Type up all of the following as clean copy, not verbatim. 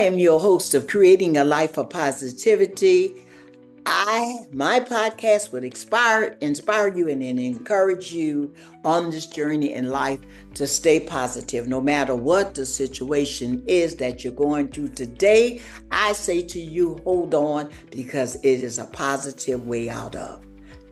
I am your host of Creating a Life of Positivity. My podcast would inspire you and encourage you on this journey in life to stay positive no matter what the situation is that you're going through today. I say to you, hold on, because it is a positive way out of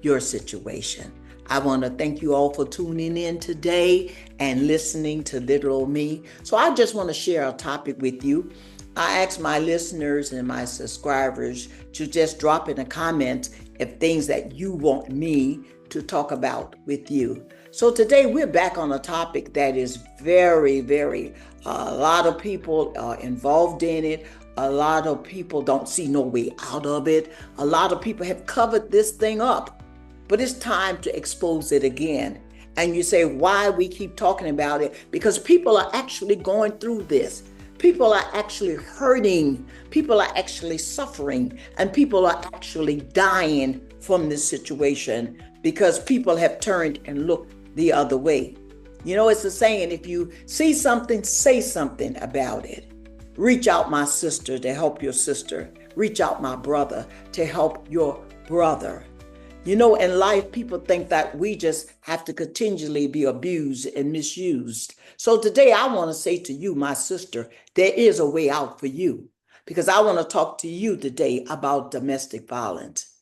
your situation. I want to thank you all for tuning in today and listening to little old me. So I just want to share a topic with you. I ask my listeners and my subscribers to just drop in the comments if things that you want me to talk about with you. So today we're back on a topic that is a lot of people are involved in it. A lot of people don't see no way out of it. A lot of people have covered this thing up, but it's time to expose it again. And you say, why we keep talking about it? Because people are actually going through this. People are actually hurting. People are actually suffering. And people are actually dying from this situation because people have turned and looked the other way. You know, it's a saying, if you see something, say something about it. Reach out, my sister, to help your sister. Reach out, my brother, to help your brother. You know, in life, people think that we just have to continually be abused and misused. So today I want to say to you, my sister, there is a way out for you, because I want to talk to you today about domestic violence.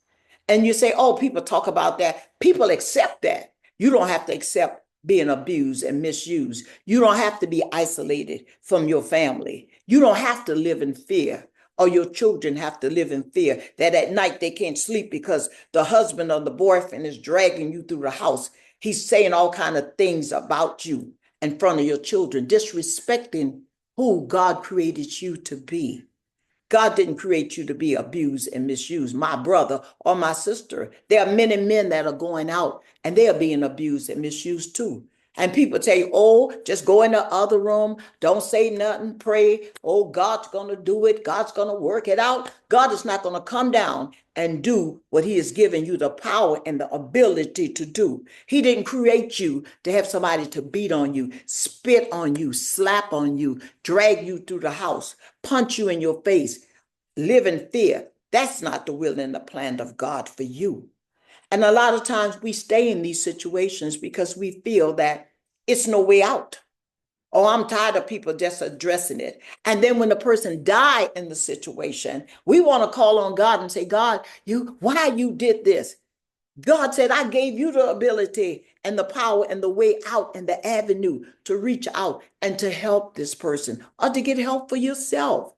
And you say, oh, people talk about that. People accept that. You don't have to accept being abused and misused. You don't have to be isolated from your family. You don't have to live in fear, or your children have to live in fear that at night they can't sleep because the husband or the boyfriend is dragging you through the house. He's saying all kinds of things about you in front of your children, disrespecting who God created you to be. God didn't create you to be abused and misused. My brother or my sister, there are many men that are going out and they are being abused and misused too. And people tell you, oh, just go in the other room. Don't say nothing. Pray. Oh, God's going to do it. God's going to work it out. God is not going to come down and do what he has given you the power and the ability to do. He didn't create you to have somebody to beat on you, spit on you, slap on you, drag you through the house, punch you in your face, live in fear. That's not the will and the plan of God for you. And a lot of times we stay in these situations because we feel that it's no way out. Oh, I'm tired of people just addressing it. And then when the person died in the situation, we want to call on God and say, God, why you did this? God said, I gave you the ability and the power and the way out and the avenue to reach out and to help this person or to get help for yourself.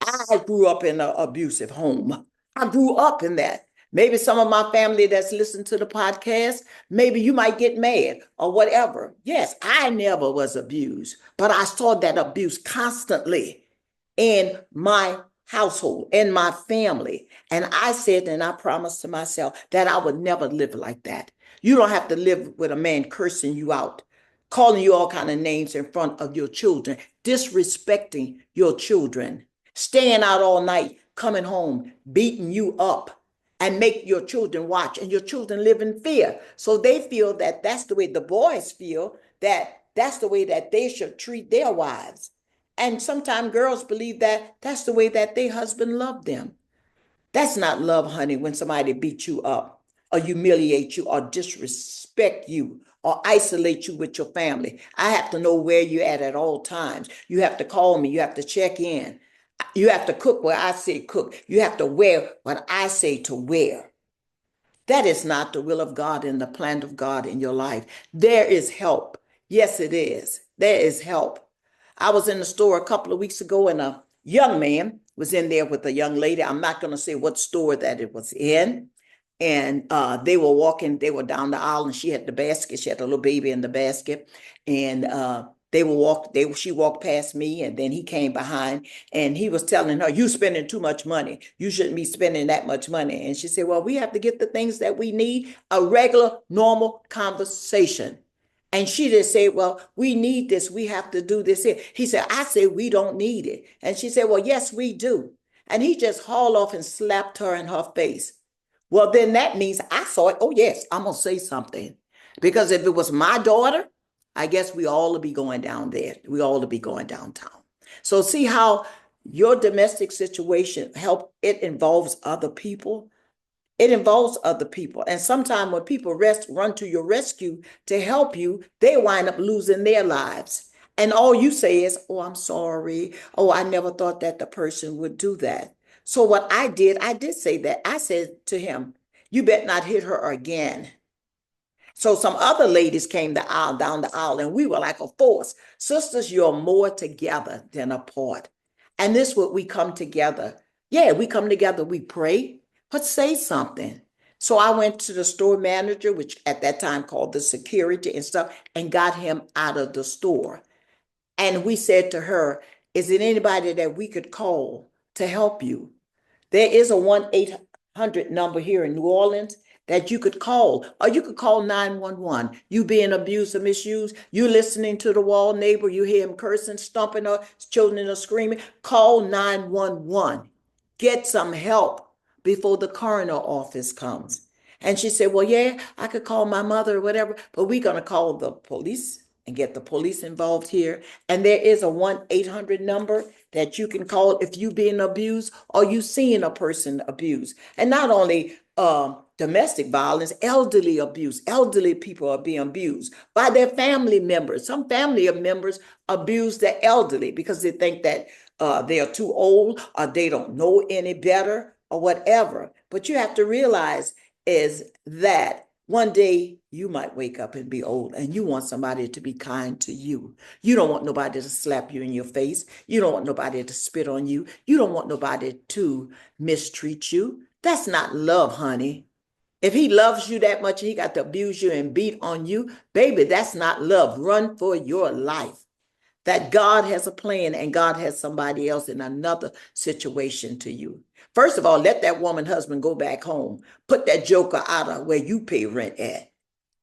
I grew up in an abusive home. I grew up in that. Maybe some of my family that's listened to the podcast, maybe you might get mad or whatever. Yes, I never was abused, but I saw that abuse constantly in my household, in my family. And I said, and I promised to myself that I would never live like that. You don't have to live with a man cursing you out, calling you all kind of names in front of your children, disrespecting your children, staying out all night, coming home, beating you up, and make your children watch, and your children live in fear. So they feel that that's the way the boys feel, that that's the way that they should treat their wives. And sometimes girls believe that that's the way that their husband loved them. That's not love, honey, when somebody beats you up or humiliate you or disrespect you or isolate you with your family. I have to know where you're at all times. You have to call me. You have to check in. You have to cook where I say cook. You have to wear what I say to wear. That is not the will of God and the plan of God in your life. There is help. Yes, it is. There is help. I was in the store a couple of weeks ago and a young man was in there with a young lady. I'm not going to say what store that it was in. And they were walking, they were down the aisle and she had the basket. She had a little baby in the basket. And she walked past me and then he came behind and he was telling her, you spending too much money. You shouldn't be spending that much money. And she said, well, we have to get the things that we need, a regular, normal conversation. And she just said, well, we need this. We have to do this here. He said, I said, we don't need it. And she said, well, yes, we do. And he just hauled off and slapped her in her face. Well, then that means I saw it. Oh, yes, I'm going to say something. Because if it was my daughter, I guess we all would be going down there. We all would be going downtown. So see how Your domestic situation, it involves other people. It involves other people. And sometimes when people run to your rescue to help you, they wind up losing their lives. And all you say is, oh, I'm sorry. Oh, I never thought that the person would do that. So what I did say that. I said to him, you bet not hit her again. So some other ladies came down the aisle, and we were like a force. Sisters, you're more together than apart. And this what we come together. Yeah, we come together, we pray, but say something. So I went to the store manager, which at that time called the security and stuff, and got him out of the store. And we said to her, is it anybody that we could call to help you? There is a 1-800 number here in New Orleans that you could call, or you could call 911. You being abused or misused, you listening to the wall neighbor, you hear him cursing, stomping, or children are screaming, call 911. Get some help before the coroner office comes. And she said, well, yeah, I could call my mother or whatever, but we're going to call the police and get the police involved here. And there is a 1-800 number that you can call if you being abused or you seeing a person abused. And not only domestic violence, elderly abuse. Elderly people are being abused by their family members. Some family members abuse the elderly because they think that they are too old or they don't know any better or whatever. But you have to realize is that one day you might wake up and be old and you want somebody to be kind to you. You don't want nobody to slap you in your face. You don't want nobody to spit on you. You don't want nobody to mistreat you. That's not love, honey. If he loves you that much, he got to abuse you and beat on you, baby, that's not love. Run for your life. That God has a plan and God has somebody else in another situation to you. First of all, let that woman husband go back home. Put that joker out of where you pay rent at.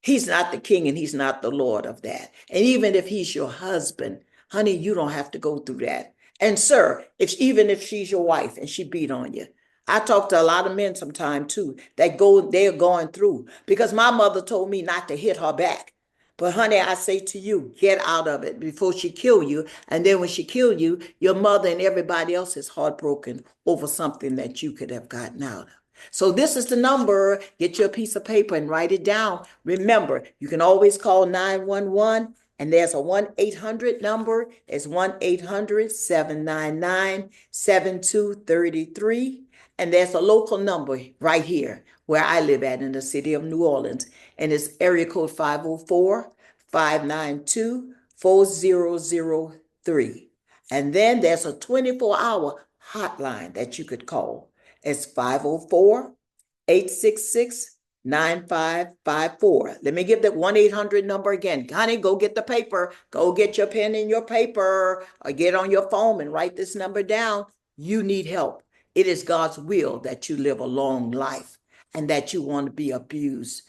He's not the king and he's not the Lord of that. And even if he's your husband, honey, you don't have to go through that. And sir, even if she's your wife and she beat on you, I talk to a lot of men sometimes too they're going through because my mother told me not to hit her back. But honey, I say to you, get out of it before she kill you. And then when she kill you, your mother and everybody else is heartbroken over something that you could have gotten out of. So this is the number. Get your piece of paper and write it down. Remember, you can always call 911 and there's a 1-800 number. It's 1-800-799-7233. And there's a local number right here where I live at in the city of New Orleans. And it's area code 504-592-4003. And then there's a 24-hour hotline that you could call. It's 504-866-9554. Let me give that 1-800 number again. Honey, go get the paper. Go get your pen and your paper or get on your phone and write this number down. You need help. It is God's will that you live a long life and that you want to be abused.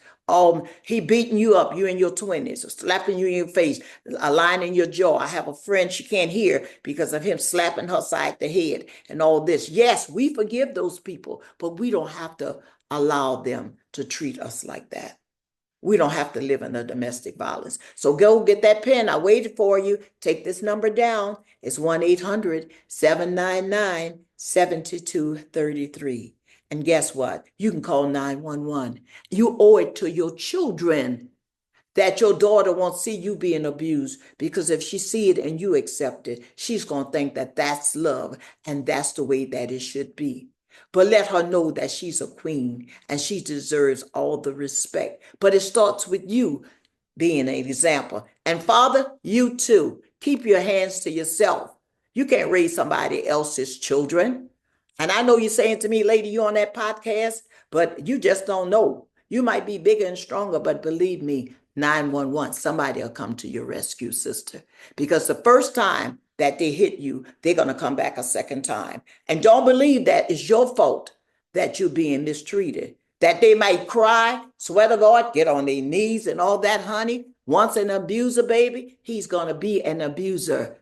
He beating you up, you in your 20s, or slapping you in your face, a line in your jaw. I have a friend, she can't hear because of him slapping her side the head and all this. Yes, we forgive those people, but we don't have to allow them to treat us like that. We don't have to live in a domestic violence. So go get that pen. I waited for you. Take this number down. It's 1-800-799-7233. And guess what? You can call 911. You owe it to your children that your daughter won't see you being abused, because if she see it and you accept it, she's going to think that that's love and that's the way that it should be. But let her know that she's a queen and she deserves all the respect. But it starts with you being an example. And Father, you too, keep your hands to yourself. You can't raise somebody else's children. And I know you're saying to me, lady, you on that podcast, but you just don't know. You might be bigger and stronger, but believe me, 911, somebody will come to your rescue, sister. Because the first time that they hit you, they're going to come back a second time. And don't believe that it's your fault that you're being mistreated. That they might cry, swear to God, get on their knees and all that, honey. Once an abuser, baby, he's going to be an abuser.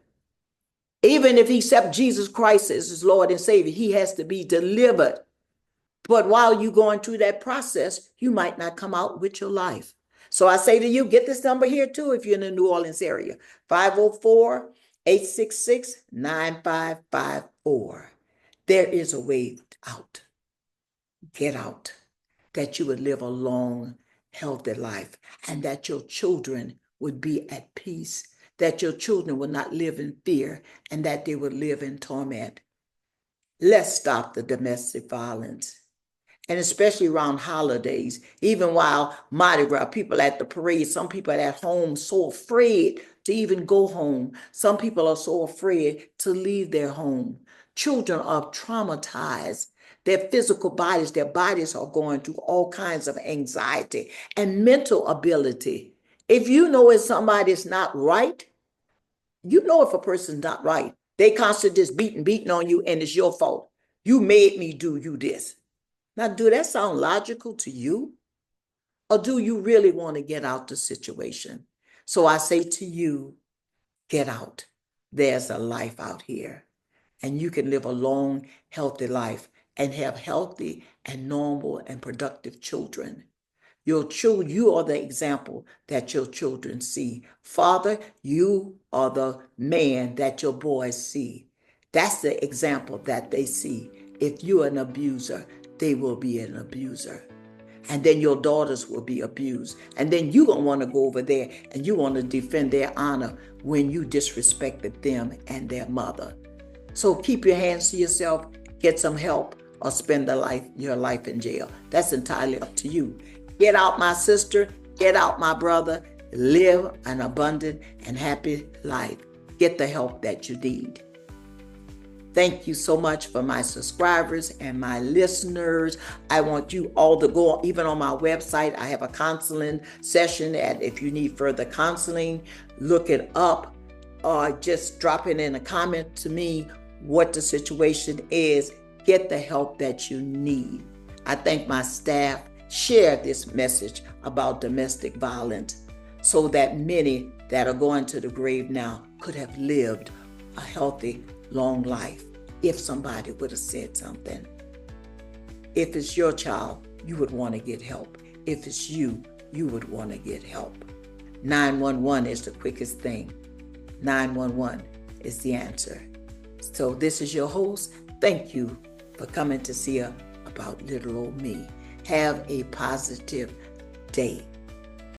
Even if he accepts Jesus Christ as his Lord and Savior, he has to be delivered. But while you're going through that process, you might not come out with your life. So I say to you, get this number here too if you're in the New Orleans area, 504 866-9554. There is a way out. Get out. That you would live a long, healthy life, and that your children would be at peace, that your children would not live in fear, and that they would live in torment. Let's stop the domestic violence. And especially around holidays, even while Mardi Gras, people at the parade, some people at home so afraid to even go home. Some people are so afraid to leave their home. Children are traumatized. Their bodies are going through all kinds of anxiety and mental ability. If you know if somebody's not right, you know if a person's not right. They constantly just beating on you, and it's your fault. You made me do you this. Now, do that sound logical to you? Or do you really want to get out the situation? So I say to you, get out. There's a life out here. And you can live a long, healthy life and have healthy and normal and productive children. Your children, you are the example that your children see. Father, you are the man that your boys see. That's the example that they see. If you're an abuser, they will be an abuser. And then your daughters will be abused. And then you're going to want to go over there and you want to defend their honor when you disrespected them and their mother. So keep your hands to yourself, get some help, or spend your life in jail. That's entirely up to you. Get out, my sister. Get out, my brother. Live an abundant and happy life. Get the help that you need. Thank you so much for my subscribers and my listeners. I want you all to go, even on my website, I have a counseling session. And if you need further counseling, look it up or just drop it in a comment to me what the situation is. Get the help that you need. I thank my staff. Share this message about domestic violence so that many that are going to the grave now could have lived a healthy, long life if somebody would have said something. If it's your child, you would want to get help. If it's you, you would want to get help. 911 is the quickest thing. 911 is the answer. So this is your host. Thank you for coming to see about little old me. Have a positive day.